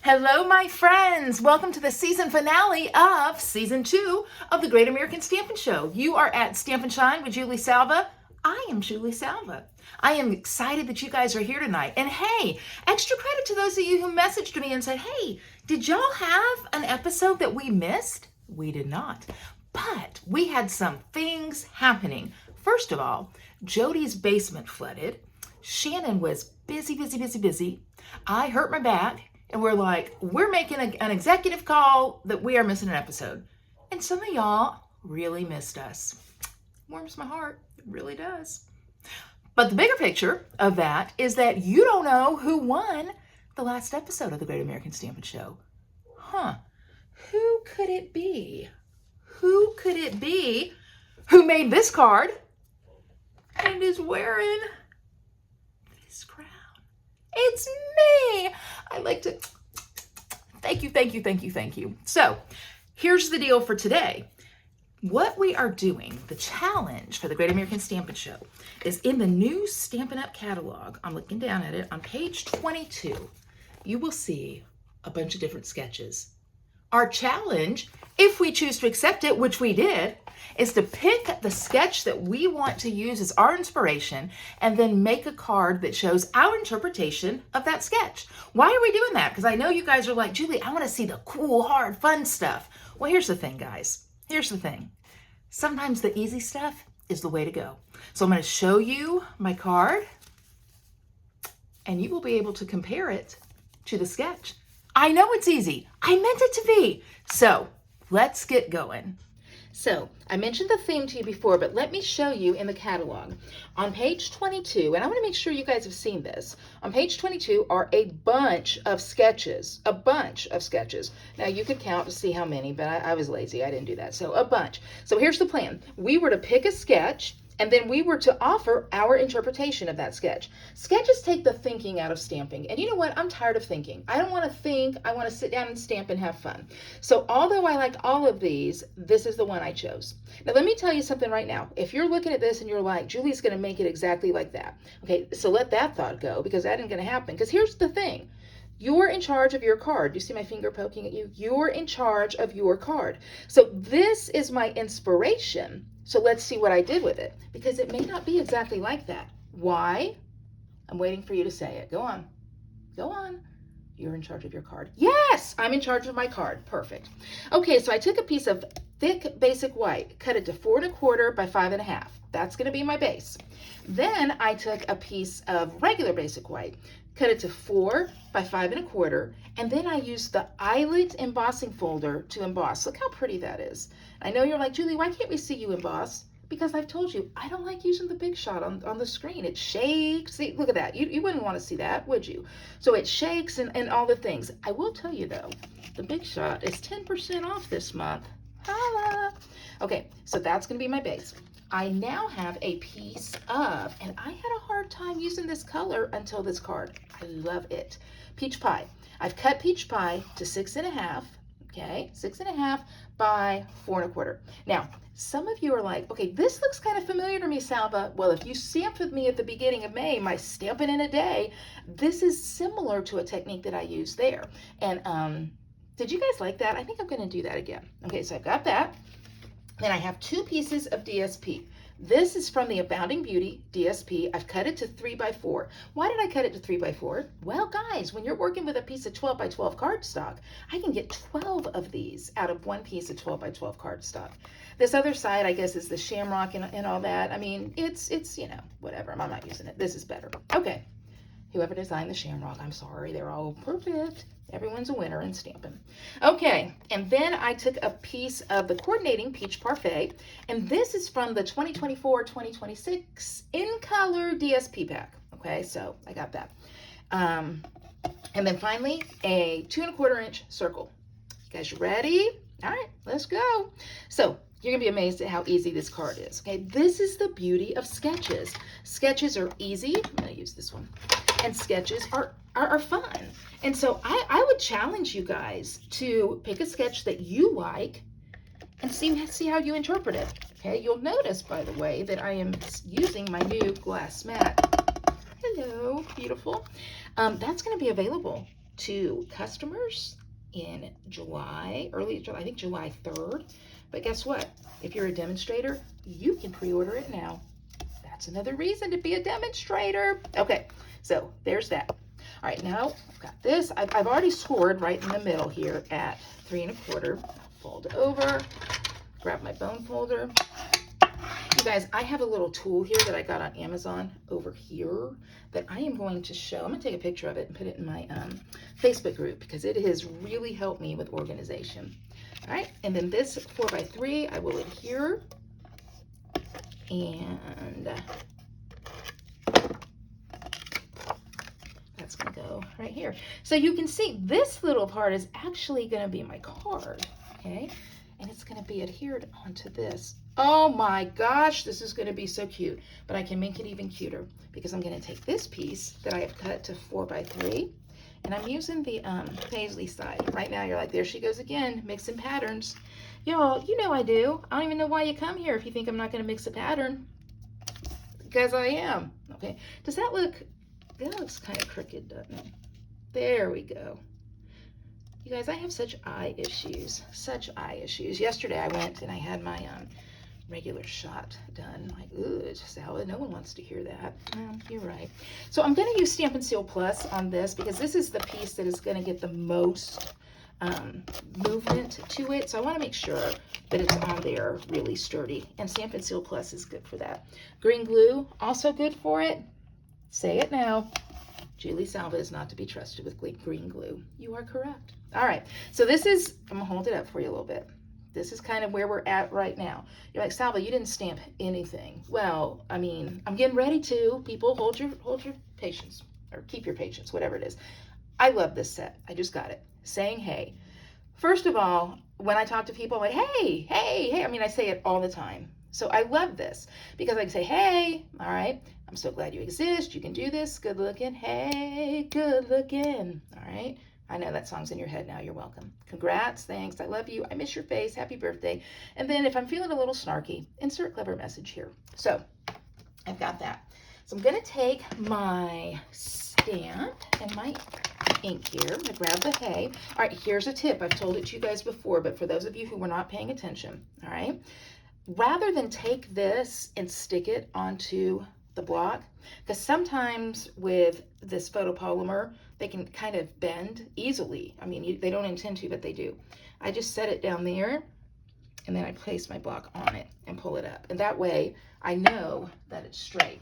Hello, my friends. Welcome to the season finale of season 2 of the Great American Stampin' Show. You are at Stamp and Shine with Julie Salva. I am Julie Salva. I am excited that you guys are here tonight. And hey, extra credit to those of you who messaged me and said, hey, did y'all have an episode that we missed? We did not. But we had some things happening. First of all, Jody's basement flooded. Shannon was busy. I hurt my back. And we're like, we're making an executive call that we are missing an episode. And some of y'all really missed us. Warms my heart. It really does. But the bigger picture of that is that you don't know who won the last episode of the Great American Stampin' Show. Who could it be? Who could it be who made this card and is wearing this crown? It's me. I like to thank you. So here's the deal for today. What we are doing, the challenge for the Great American Stampin' Show, is in the new Stampin' Up! Catalog. I'm looking down at it. On page 22, you will see a bunch of different sketches. Our challenge, if we choose to accept it, which we did, is to pick the sketch that we want to use as our inspiration and then make a card that shows our interpretation of that sketch. Why are we doing that? Because I know you guys are like, Julie, I want to see the cool, hard, fun stuff. Well, here's the thing, guys. Here's the thing. Sometimes the easy stuff is the way to go. So I'm going to show you my card, and you will be able to compare it to the sketch. I know it's easy. I meant it to be. So let's get going. So I mentioned the theme to you before, but let me show you in the catalog. On page 22, and I want to make sure you guys have seen this. On page 22 are a bunch of sketches, Now you could count to see how many, but I was lazy. I didn't do that. So a bunch. So here's the plan. We were to pick a sketch, and then we were to offer our interpretation of that sketch. Sketches take the thinking out of stamping. And you know what? I'm tired of thinking. I don't want to think. I want to sit down and stamp and have fun. So although I liked all of these, this is the one I chose. Now let me tell you something right now. If you're looking at this and you're like, Julie's going to make it exactly like that. Okay, so let that thought go, because that isn't going to happen. Because here's the thing. You're in charge of your card. You see my finger poking at you? You're in charge of your card. So this is my inspiration. So let's see what I did with it, because it may not be exactly like that. Why? I'm waiting for you to say it. Go on. Go on. You're in charge of your card. Yes, I'm in charge of my card. Perfect. Okay, so I took a piece of thick basic white, cut it to 4 1/4 by 5 1/2. That's going to be my base. Then I took a piece of regular basic white, cut it to 4 by 5 1/4, and then I used the eyelet embossing folder to emboss. Look how pretty that is. I know you're like, Julie, why can't we see you emboss? Because I've told you, I don't like using the big shot on the screen. It shakes. See, look at that. You wouldn't want to see that, would you? So it shakes and all the things. I will tell you, though, the big shot is 10% off this month. Holla! Okay, so that's going to be my base. I now have a piece of, and I had a hard time using this color until this card. I love it. Peach pie. I've cut peach pie to 6 1/2. Okay, 6 1/2 by 4 1/4. Now, some of you are like, okay, this looks kind of familiar to me, Salva. Well, if you stamped with me at the beginning of May, my Stampin' in a Day, this is similar to a technique that I used there. And did you guys like that? I think I'm going to do that again. Okay, so I've got that. Then I have 2 pieces of DSP. This is from the Abounding Beauty DSP. I've cut it to 3 by 4. Why did I cut it to 3 by 4? Well, guys, when you're working with a piece of 12 by 12 cardstock, I can get 12 of these out of one piece of 12 by 12 cardstock. This other side, I guess, is the shamrock and all that. I mean, it's you know, whatever. I'm not using it. This is better. Okay. Whoever designed the shamrock, I'm sorry. They're all perfect. Everyone's a winner in Stampin'. Okay, and then I took a piece of the coordinating Peach Parfait, and this is from the 2024-2026 In Color DSP pack. Okay, so I got that. And then finally, a 2 1/4 inch circle. You guys ready? All right, let's go. So you're gonna be amazed at how easy this card is. Okay, this is the beauty of sketches. Sketches are easy. I'm gonna use this one. And sketches are fun. And so I would challenge you guys to pick a sketch that you like and see how you interpret it. Okay, you'll notice, by the way, that I am using my new glass mat. Hello, beautiful. That's going to be available to customers in July, early July, I think July 3rd. But guess what? If you're a demonstrator, you can pre-order it now. That's another reason to be a demonstrator. Okay, so there's that. All right, now I've got this. I've already scored right in the middle here at 3 1/4. Fold over, grab my bone folder. You guys, I have a little tool here that I got on Amazon over here that I am going to show. I'm going to take a picture of it and put it in my Facebook group because it has really helped me with organization. All right, and then this 4x3, I will adhere. And that's going to go right here. So you can see this little part is actually going to be my card, okay? And it's going to be adhered onto this. Oh my gosh, this is going to be so cute. But I can make it even cuter because I'm going to take this piece that I have cut to 4x3, and I'm using the paisley side. Right now you're like, there she goes again, mixing patterns. Y'all, you know I do. I don't even know why you come here if you think I'm not going to mix a pattern. Because I am. Okay, does that look, that looks kind of crooked, doesn't it? There we go. You guys, I have such eye issues, such eye issues. Yesterday I went and I had my regular shot done. Like, ooh, Salva, no one wants to hear that. You're right. So I'm going to use Stampin' Seal Plus on this because this is the piece that is going to get the most movement to it. So I want to make sure that it's on there really sturdy. And Stampin' Seal Plus is good for that. Green glue, also good for it. Say it now. Julie Salva is not to be trusted with green glue. You are correct. All right, so this is, I'm gonna hold it up for you a little bit. This is kind of where we're at right now. You're like, Salva, you didn't stamp anything. Well, I mean, I'm getting ready to. People, hold your patience, or keep your patience, whatever it is. I love this set. I just got it. Saying hey. First of all, when I talk to people, I'm like, hey, hey, hey. I mean, I say it all the time. So I love this because I can say, hey, all right, I'm so glad you exist. You can do this. Good looking. Hey, good looking. All right. I know that song's in your head now. You're welcome. Congrats. Thanks. I love you. I miss your face. Happy birthday. And then if I'm feeling a little snarky, insert clever message here. So I've got that. So I'm going to take my stamp and my ink here. I'm going to grab the hay. All right, here's a tip. I've told it to you guys before, but for those of you who were not paying attention, all right, rather than take this and stick it onto the block, because sometimes with this photopolymer, they can kind of bend easily. I mean, they don't intend to, but they do. I just set it down there, and then I place my block on it and pull it up. And that way, I know that it's straight.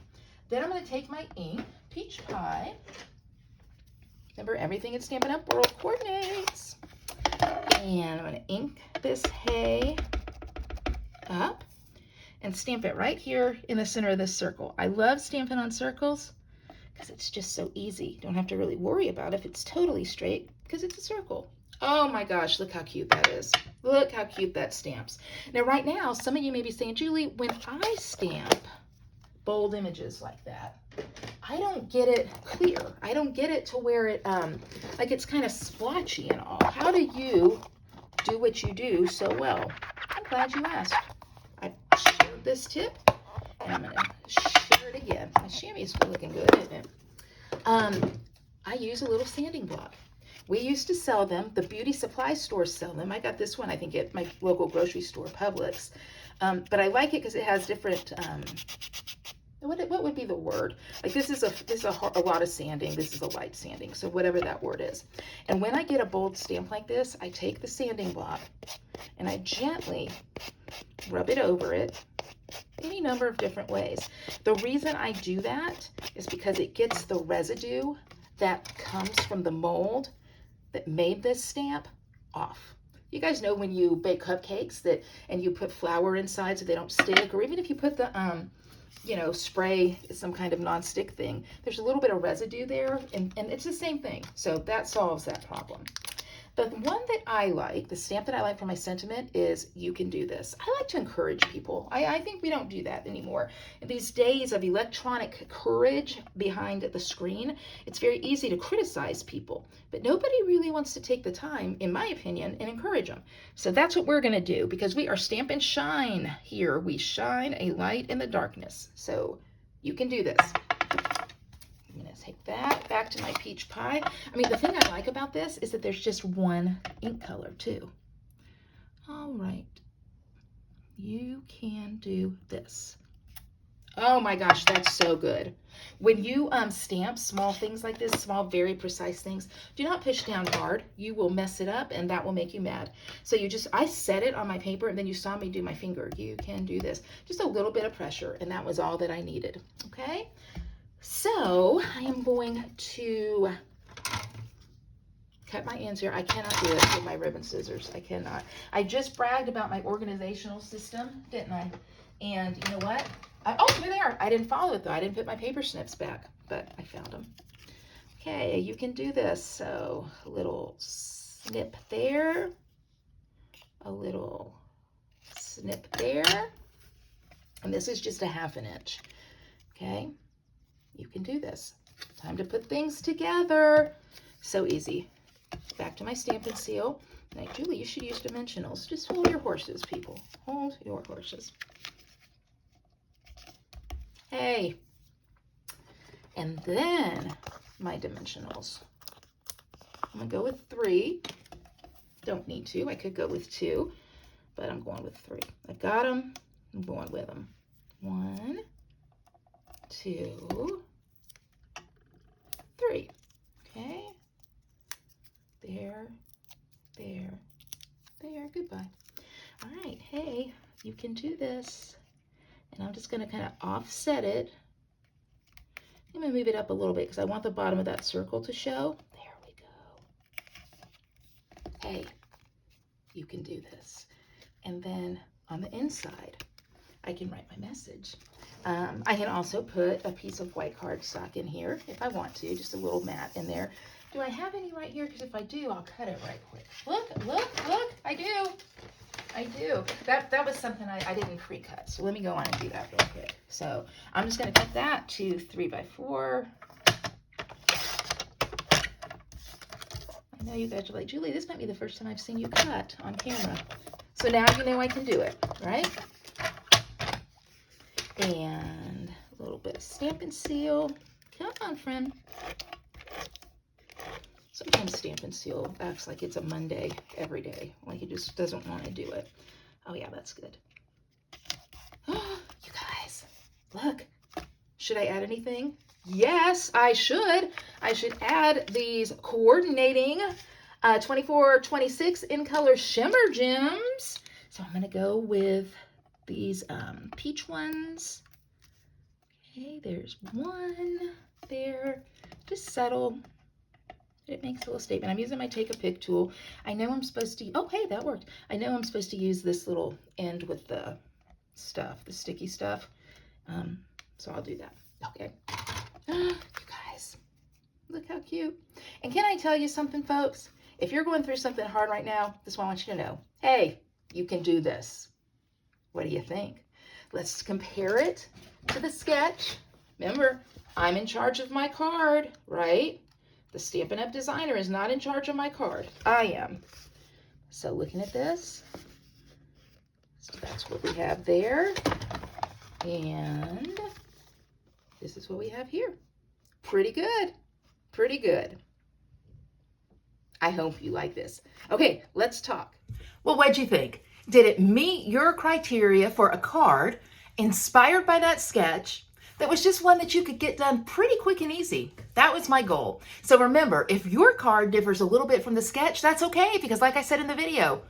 Then I'm going to take my ink, Peach Pie. Remember, everything in Stampin' Up! World coordinates. And I'm going to ink this hay up and stamp it right here in the center of this circle. I love stamping on circles because it's just so easy. Don't have to really worry about if it's totally straight because it's a circle. Oh my gosh, look how cute that is. Look how cute that stamps. Now right now, some of you may be saying, Julie, when I stamp bold images like that, I don't get it clear. I don't get it to where it, like it's kind of splotchy and all. How do you do what you do so well? I'm glad you asked. I shared this tip, and I'm going to share it again. My chamois is looking good, isn't it? I use a little sanding block. We used to sell them. The beauty supply stores sell them. I got this one, I think, at my local grocery store, Publix. But I like it because it has different, what would be the word? Like this is a lot of sanding. This is a light sanding. So whatever that word is. And when I get a bold stamp like this, I take the sanding block and I gently rub it over it any number of different ways. The reason I do that is because it gets the residue that comes from the mold that made this stamp off. You guys know when you bake cupcakes and you put flour inside so they don't stick, or even if you put the you know, spray some kind of non-stick thing, there's a little bit of residue there, and it's the same thing. So that solves that problem. The one that I like, the stamp that I like for my sentiment is you can do this. I like to encourage people. I think we don't do that anymore. In these days of electronic courage behind the screen, it's very easy to criticize people, but nobody really wants to take the time, in my opinion, and encourage them. So that's what we're gonna do because we are Stampin' Shine here. We shine a light in the darkness. So you can do this. I'm gonna take that back to my peach pie. I mean, the thing I like about this is that there's just one ink color too. All right, you can do this. Oh my gosh, that's so good. When you stamp small things like this, small, very precise things, do not push down hard. You will mess it up and that will make you mad. So I set it on my paper and then you saw me do my finger. You can do this. Just a little bit of pressure and that was all that I needed, okay? So I am going to cut my ends here. I cannot do it with my ribbon scissors. I cannot. I just bragged about my organizational system, didn't I? And you know what? Oh, here they are. I didn't follow it though. I didn't put my paper snips back, but I found them. Okay, you can do this. So a little snip there, a little snip there, and this is just a ½ inch. Okay, you can do this. Time to put things together. So easy. Back to my Stampin' Seal. Now, Julie, you should use dimensionals. Just hold your horses, people. Hold your horses. Hey. And then my dimensionals. I'm going to go with 3. Don't need to. I could go with 2, but I'm going with 3. I got them. I'm going with them. 1, 2, 3. Okay. There, there, there. Goodbye. All right. Hey, you can do this. And I'm just going to kind of offset it. I'm going to move it up a little bit because I want the bottom of that circle to show. There we go. Hey, you can do this. And then on the inside, I can write my message. I can also put a piece of white cardstock in here if I want to, just a little mat in there. Do I have any right here? Because if I do, I'll cut it right quick. Look, look, look, I do. I do. That was something I didn't pre-cut. So let me go on and do that real quick. So I'm just going to cut that to 3x4. I know you guys are like, Julie, this might be the first time I've seen you cut on camera. So now you know I can do it, right? And a little bit of Stampin' Seal. Come on, friend. Sometimes Stampin' Seal acts like it's a Monday every day. Like he just doesn't want to do it. Oh yeah, that's good. You guys, look. Should I add anything? Yes, I should. I should add these coordinating 24-26 in color shimmer gems. So I'm going to go with these peach ones. Okay, there's one there. Just subtle. It makes a little statement. I'm using my Take a Pick tool. I know I'm supposed to, oh, hey, that worked. I know I'm supposed to use this little end with the stuff, the sticky stuff. So I'll do that. Okay. You guys, look how cute. And can I tell you something, folks? If you're going through something hard right now, this is what I want you to know. Hey, you can do this. What do you think? Let's compare it to the sketch. Remember, I'm in charge of my card, right? The Stampin' Up! Designer is not in charge of my card. I am. So looking at this, so that's what we have there. And this is what we have here. Pretty good. Pretty good. I hope you like this. Okay, let's talk. Well, what'd you think? Did it meet your criteria for a card inspired by that sketch? That was just one that you could get done pretty quick and easy. That was my goal. So remember, if your card differs a little bit from the sketch, that's okay, because like I said in the video,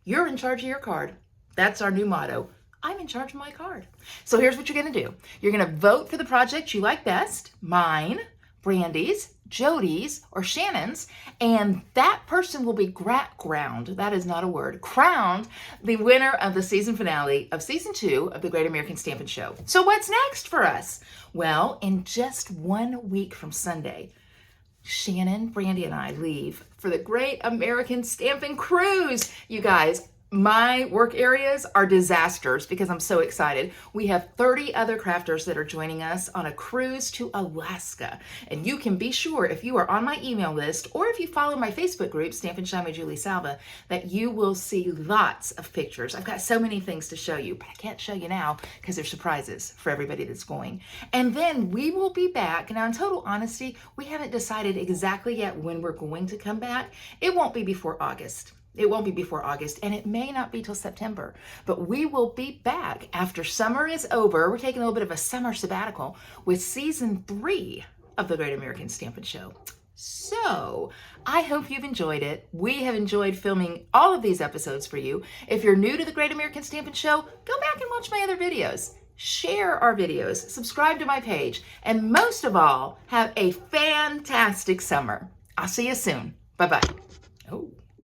you're in charge of your card. That's our new motto. I'm in charge of my card. So here's what you're gonna do. You're gonna vote for the project you like best, mine, Brandy's, Jody's, or Shannon's, and that person will be crowned, that is not a word, crowned the winner of the season finale of season 2 of the Great American Stampin' Show. So what's next for us? Well, in just 1 week from Sunday, Shannon, Brandy, and I leave for the Great American Stampin' Cruise. You guys, My work areas are disasters because I'm so excited. We have 30 other crafters that are joining us on a cruise to Alaska. And you can be sure, if you are on my email list or if you follow my Facebook group, Stampin' Shine with Julie Salva, that you will see lots of pictures. I've got so many things to show you, but I can't show you now because there's surprises for everybody that's going. And then we will be back. Now, in total honesty, we haven't decided exactly yet when we're going to come back. It won't be before August. It won't be before August, and it may not be till September, but we will be back after summer is over. We're taking a little bit of a summer sabbatical with season 3 of the Great American Stampin' Show. So I hope you've enjoyed it. We have enjoyed filming all of these episodes for you. If you're new to the Great American Stampin' Show, go back and watch my other videos. Share our videos, subscribe to my page, and most of all, have a fantastic summer. I'll see you soon. Bye-bye. Oh.